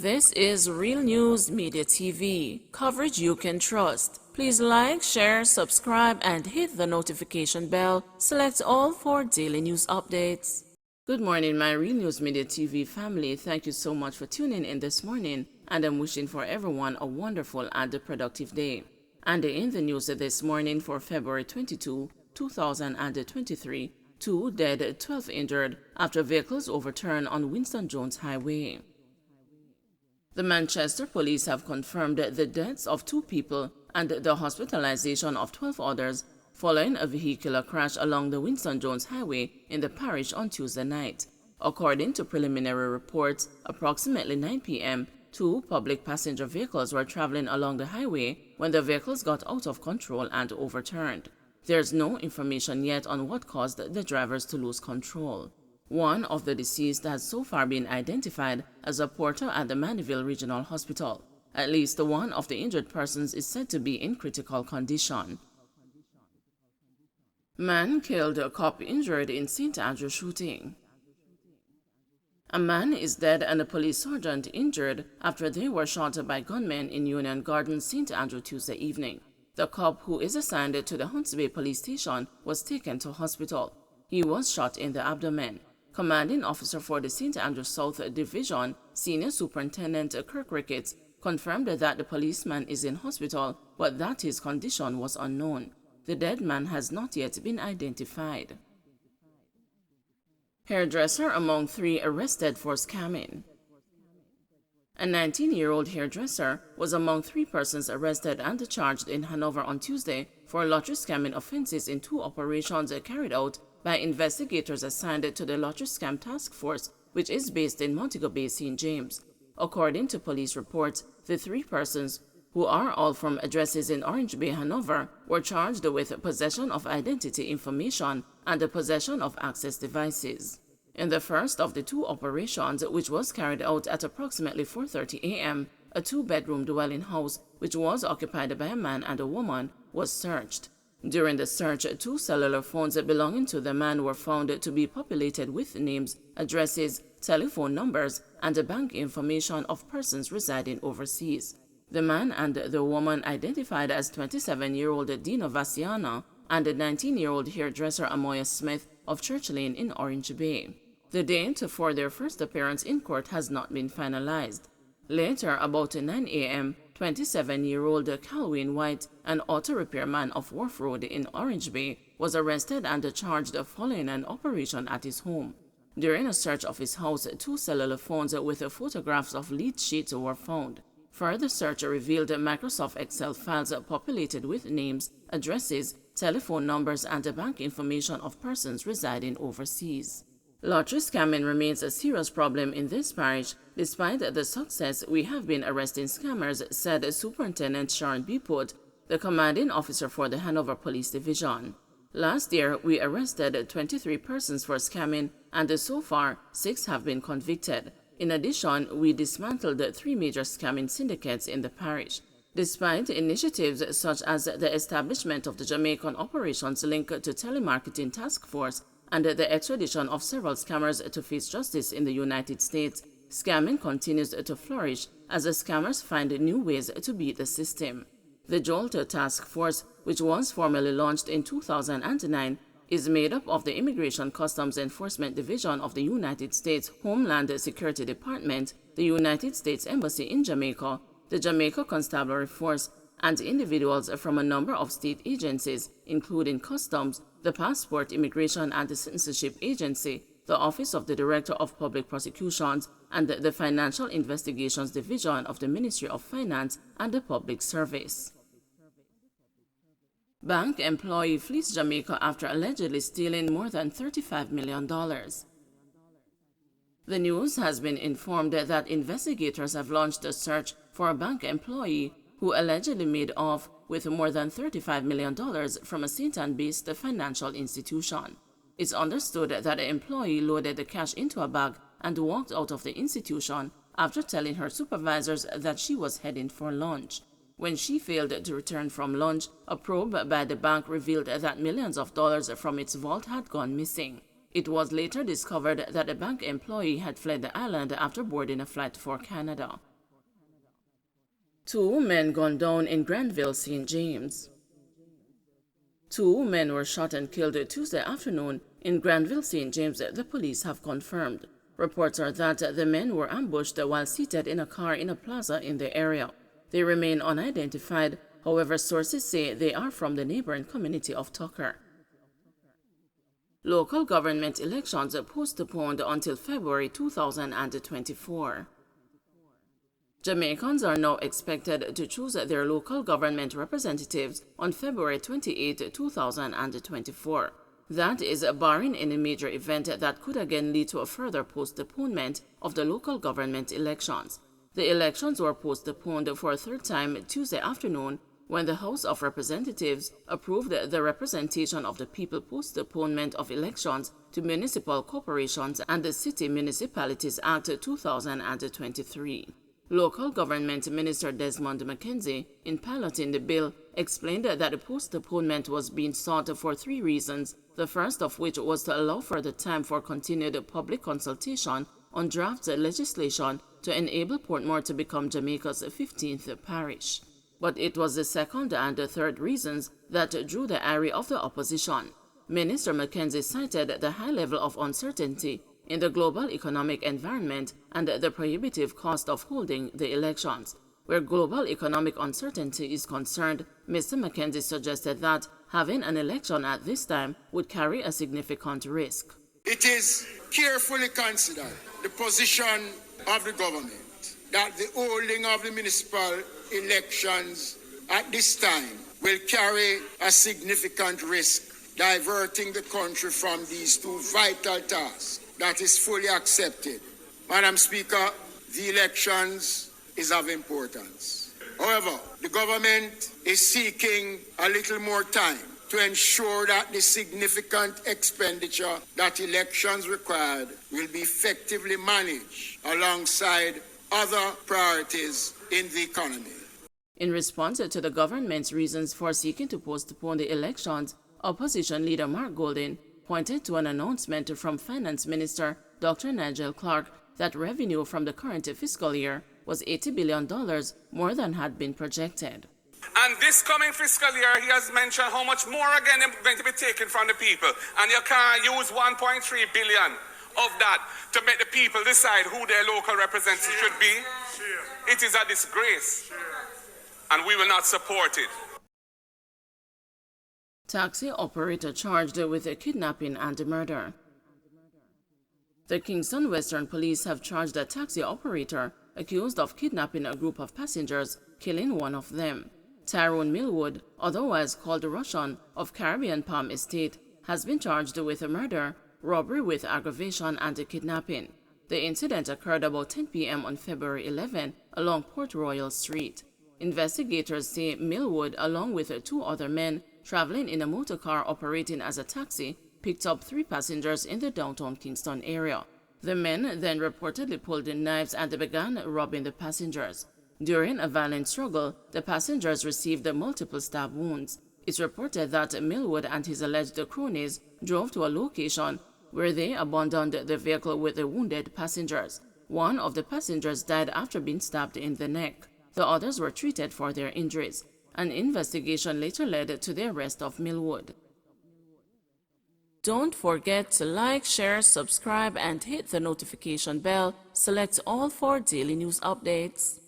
This is Real News Media TV, coverage you can trust. Please like, share, subscribe, and hit the notification bell. Select all for daily news updates. Good morning, my Real News Media TV family. Thank you so much for tuning in this morning, and I'm wishing for everyone a wonderful and productive day. And in the news this morning for February 22, 2023, 2 dead, 12 injured after vehicles overturned on Winston Jones Highway. The Manchester police have confirmed the deaths of 2 people and the hospitalization of 12 others following a vehicular crash along the Winston Jones Highway in the parish on Tuesday night. According to preliminary reports, approximately 9 p.m., 2 public passenger vehicles were traveling along the highway when the vehicles got out of control and overturned. There's no information yet on what caused the drivers to lose control. One of the deceased has so far been identified as a porter at the Mandeville Regional Hospital. At least one of the injured persons is said to be in critical condition. Man killed, cop injured in St. Andrew shooting. A man is dead and a police sergeant injured after they were shot by gunmen in Union Gardens, St. Andrew Tuesday evening. The cop, who is assigned to the Hunts Bay Police Station, was taken to hospital. He was shot in the abdomen. Commanding officer for the St. Andrew South Division, Senior Superintendent Kirk Ricketts, confirmed that the policeman is in hospital, but that his condition was unknown. The dead man has not yet been identified. Hairdresser among 3 arrested for scamming. A 19-year-old hairdresser was among 3 persons arrested and charged in Hanover on Tuesday for lottery scamming offenses in 2 operations carried out by investigators assigned to the Lottery Scam Task Force, which is based in Montego Bay, St. James. According to police reports, the 3 persons, who are all from addresses in Orange Bay, Hanover, were charged with possession of identity information and the possession of access devices. In the first of the 2 operations, which was carried out at approximately 4:30 a.m., a 2-bedroom dwelling house, which was occupied by a man and a woman, was searched. During the search, 2 cellular phones belonging to the man were found to be populated with names, addresses, telephone numbers, and bank information of persons residing overseas. The man and the woman, identified as 27-year-old Dina Vassiana and 19-year-old hairdresser Amoya Smith of Church Lane in Orange Bay. The date for their first appearance in court has not been finalized. Later, about 9 a.m., 27-year-old Calvin White, an auto repairman of Wharf Road in Orange Bay, was arrested and charged following an operation at his home. During a search of his house, 2 cellular phones with photographs of lead sheets were found. Further search revealed Microsoft Excel files populated with names, addresses, telephone numbers, and bank information of persons residing overseas. Lottery scamming remains a serious problem in this parish. Despite the success, we have been arresting scammers, said Superintendent Sharon B. Put, the commanding officer for the Hanover Police Division. Last year, we arrested 23 persons for scamming, and so far, 6 have been convicted. In addition, we dismantled 3 major scamming syndicates in the parish. Despite initiatives such as the establishment of the Jamaican Operations Link to Telemarketing Task Force and the extradition of several scammers to face justice in the United States, scamming continues to flourish as the scammers find new ways to beat the system. The Jolt Task Force, which was formally launched in 2009, is made up of the Immigration Customs Enforcement Division of the United States Homeland Security Department, the United States Embassy in Jamaica, the Jamaica Constabulary Force, and individuals from a number of state agencies, including Customs, the Passport, Immigration and Citizenship Agency, the Office of the Director of Public Prosecutions, and the Financial Investigations Division of the Ministry of Finance and the Public Service. Bank employee flees Jamaica after allegedly stealing more than $35 million. The news has been informed that investigators have launched a search for a bank employee who allegedly made off with more than $35 million from a St. Ann-based financial institution. It's understood that the employee loaded the cash into a bag and walked out of the institution after telling her supervisors that she was heading for lunch. When she failed to return from lunch, a probe by the bank revealed that millions of dollars from its vault had gone missing. It was later discovered that the bank employee had fled the island after boarding a flight for Canada. Two men gunned down in Granville St James. Two men were shot and killed Tuesday afternoon in Granville St James, the police have confirmed. Reports are that the men were ambushed while seated in a car in a plaza in the area. They remain unidentified, however sources say they are from the neighboring community of Tucker. Local government elections are postponed until February 2024. Jamaicans are now expected to choose their local government representatives on February 28, 2024. That is barring any major event that could again lead to a further postponement of the local government elections. The elections were postponed for a third time Tuesday afternoon when the House of Representatives approved the Representation of the People Postponement of Elections to Municipal Corporations and the City Municipalities Act 2023. Local Government Minister Desmond McKenzie, in piloting the bill, explained that the postponement was being sought for three reasons, the first of which was to allow further time for continued public consultation on draft legislation to enable Portmore to become Jamaica's 15th parish. But it was the second and the third reasons that drew the ire of the opposition. Minister McKenzie cited the high level of uncertainty in the global economic environment and the prohibitive cost of holding the elections. Where global economic uncertainty is concerned, Mr. McKenzie suggested that having an election at this time would carry a significant risk. It is carefully considered the position of the government that the holding of the municipal elections at this time will carry a significant risk, diverting the country from these two vital tasks. That is fully accepted. Madam Speaker, the elections is of importance. However, the government is seeking a little more time to ensure that the significant expenditure that elections required will be effectively managed alongside other priorities in the economy. In response to the government's reasons for seeking to postpone the elections, opposition leader Mark Golding pointed to an announcement from Finance Minister Dr. Nigel Clark that revenue from the current fiscal year was $80 billion, more than had been projected. And this coming fiscal year, he has mentioned how much more again is going to be taken from the people. And you can't use 1.3 billion of that to make the people decide who their local representatives should be. It is a disgrace. And we will not support it. Taxi operator charged with kidnapping and murder. The Kingston Western Police have charged a taxi operator accused of kidnapping a group of passengers, killing one of them. Tyrone Millwood, otherwise called Russian, of Caribbean Palm Estate, has been charged with murder, robbery with aggravation, and kidnapping. The incident occurred about 10 p.m. on February 11 along Port Royal Street. Investigators say Millwood, along with two other men traveling in a motor car operating as a taxi, picked up 3 passengers in the downtown Kingston area. The men then reportedly pulled in knives and began robbing the passengers. During a violent struggle, the passengers received multiple stab wounds. It's reported that Millwood and his alleged cronies drove to a location where they abandoned the vehicle with the wounded passengers. One of the passengers died after being stabbed in the neck. The others were treated for their injuries. An investigation later led to the arrest of Millwood. Don't forget to like, share, subscribe, and hit the notification bell. Select all for daily news updates.